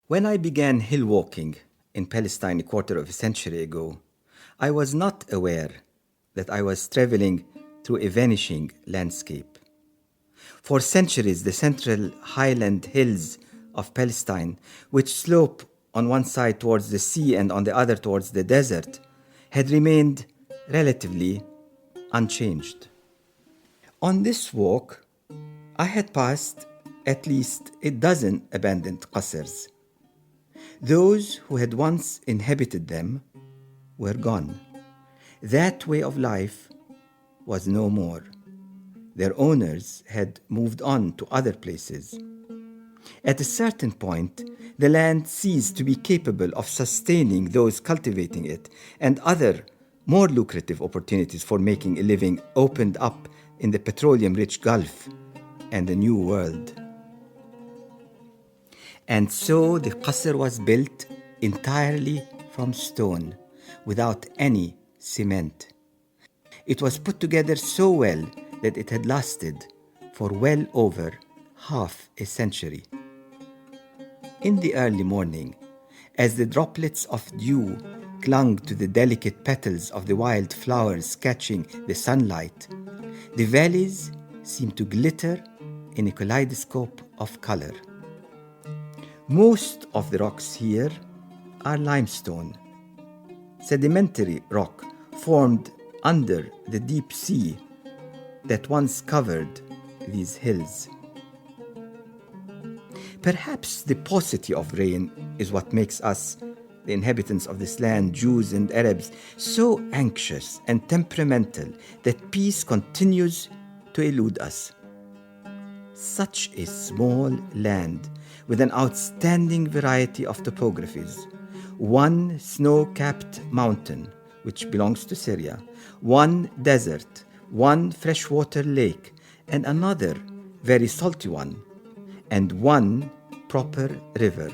When I began hill walking in Palestine a quarter of a century ago, I was not aware that I was traveling through a vanishing landscape. For centuries, the central highland hills of Palestine, which slope on one side towards the sea and on the other towards the desert, had remained relatively unchanged. On this walk, I had passed at least a dozen abandoned qasrs. Those who had once inhabited them were gone. That way of life was no more. Their owners had moved on to other places. At a certain point, the land ceased to be capable of sustaining those cultivating it, and other, more lucrative opportunities for making a living opened up in the petroleum-rich Gulf and the New World. And so the qasr was built entirely from stone, without any cement. It was put together so well that it had lasted for well over half a century. In the early morning, as the droplets of dew clung to the delicate petals of the wild flowers catching the sunlight, the valleys seemed to glitter in a kaleidoscope of color. Most of the rocks here are limestone, sedimentary rock formed under the deep sea that once covered these hills. Perhaps the paucity of rain is what makes us, the inhabitants of this land, Jews and Arabs, so anxious and temperamental that peace continues to elude us. Such a small land with an outstanding variety of topographies, one snow-capped mountain, which belongs to Syria, one desert, one freshwater lake, and another very salty one, and one proper river,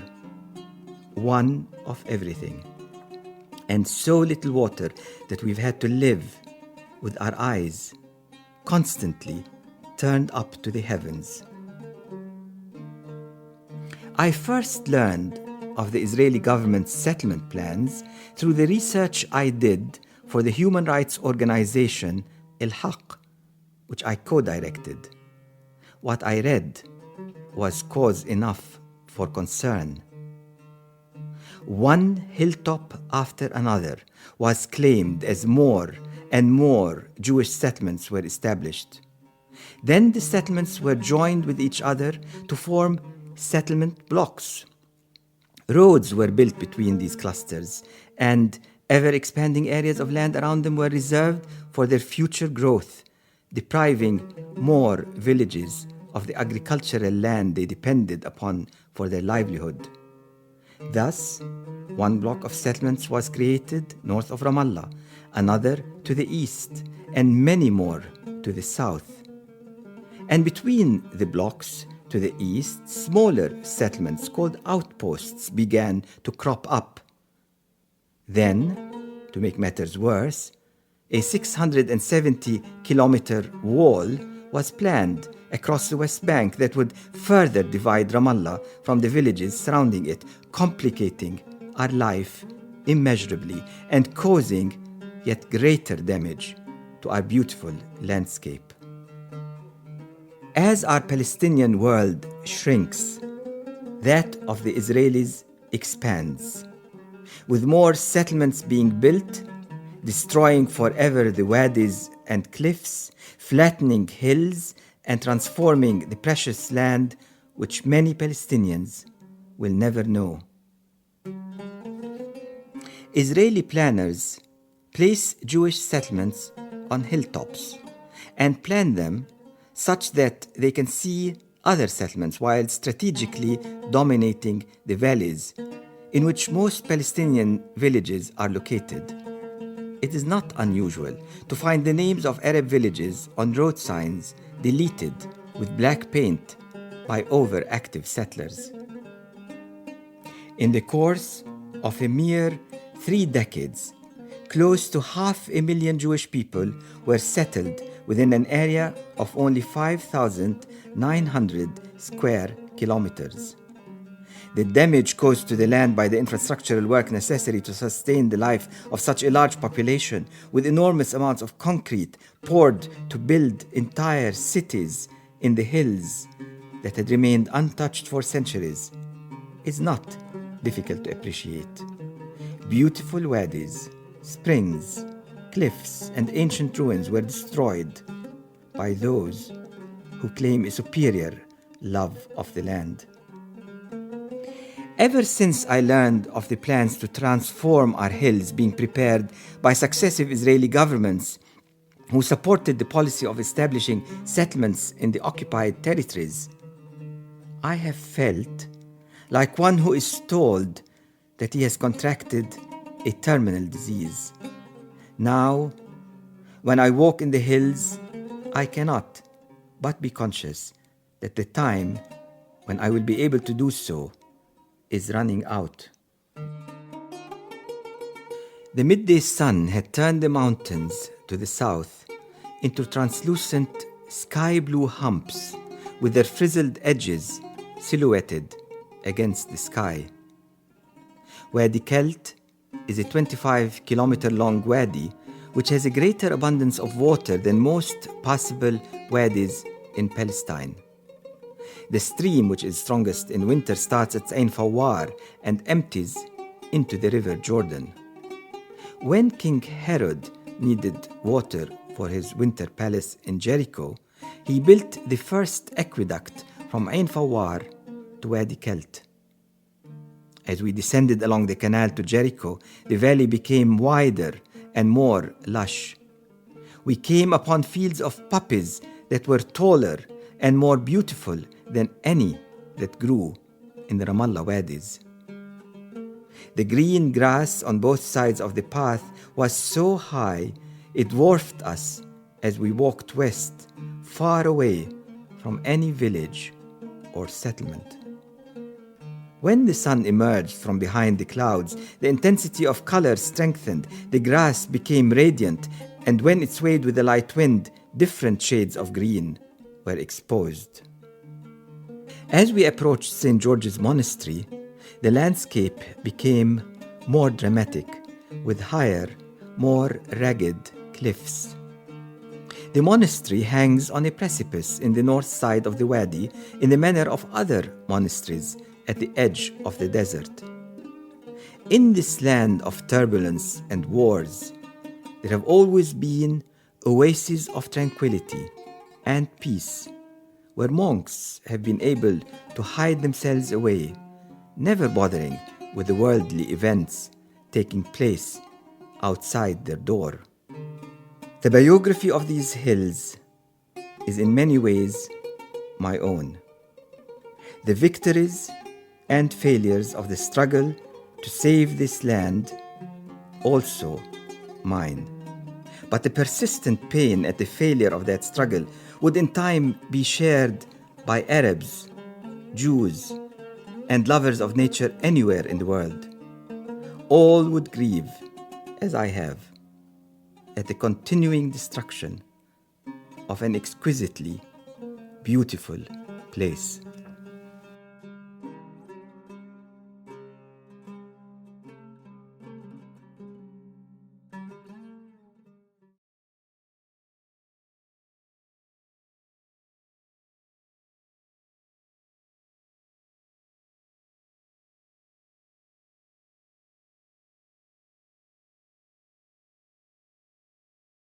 one of everything. And so little water that we've had to live with our eyes constantly turned up to the heavens. I first learned of the Israeli government's settlement plans through the research I did for the human rights organization Al-Haq, which I co-directed. What I read was cause enough for concern. One hilltop after another was claimed as more and more Jewish settlements were established. Then the settlements were joined with each other to form settlement blocks. Roads were built between these clusters, and ever-expanding areas of land around them were reserved for their future growth, depriving more villages of the agricultural land they depended upon for their livelihood. Thus, one block of settlements was created north of Ramallah, another to the east, and many more to the south. And between the blocks to the east, smaller settlements called outposts began to crop up. Then, to make matters worse, a 670-kilometer wall was planned across the West Bank that would further divide Ramallah from the villages surrounding it, complicating our life immeasurably and causing yet greater damage to our beautiful landscape. As our Palestinian world shrinks, that of the Israelis expands, with more settlements being built, destroying forever the wadis and cliffs, flattening hills, and transforming the precious land which many Palestinians will never know. Israeli planners place Jewish settlements on hilltops and plan them such that they can see other settlements while strategically dominating the valleys in which most Palestinian villages are located. It is not unusual to find the names of Arab villages on road signs deleted with black paint by overactive settlers. In the course of a mere 3 decades, close to 500,000 Jewish people were settled within an area of only 5,900 square kilometers. The damage caused to the land by the infrastructural work necessary to sustain the life of such a large population, with enormous amounts of concrete poured to build entire cities in the hills that had remained untouched for centuries, is not difficult to appreciate. Beautiful wadis, springs, cliffs, and ancient ruins were destroyed by those who claim a superior love of the land. Ever since I learned of the plans to transform our hills being prepared by successive Israeli governments who supported the policy of establishing settlements in the occupied territories, I have felt like one who is told that he has contracted a terminal disease. Now, when I walk in the hills, I cannot but be conscious that the time when I will be able to do so is running out. The midday sun had turned the mountains to the south into translucent sky blue humps with their frizzled edges silhouetted against the sky. Wadi Kelt is a 25-kilometer-long wadi which has a greater abundance of water than most passable wadis in Palestine. The stream, which is strongest in winter, starts at Ain Fawar and empties into the river Jordan. When King Herod needed water for his winter palace in Jericho, he built the first aqueduct from Ain Fawar to Wadi Kelt. As we descended along the canal to Jericho, the valley became wider and more lush. We came upon fields of poppies that were taller and more beautiful than any that grew in the Ramallah wadis. The green grass on both sides of the path was so high it dwarfed us as we walked west, far away from any village or settlement. When the sun emerged from behind the clouds, the intensity of color strengthened, the grass became radiant, and when it swayed with the light wind, different shades of green were exposed. As we approached St. George's Monastery, the landscape became more dramatic, with higher, more ragged cliffs. The monastery hangs on a precipice in the north side of the wadi in the manner of other monasteries at the edge of the desert. In this land of turbulence and wars, there have always been oases of tranquility and peace, where monks have been able to hide themselves away, never bothering with the worldly events taking place outside their door. The biography of these hills is in many ways my own. The victories and failures of the struggle to save this land also mine. But the persistent pain at the failure of that struggle would in time be shared by Arabs, Jews, and lovers of nature anywhere in the world. All would grieve, as I have, at the continuing destruction of an exquisitely beautiful place.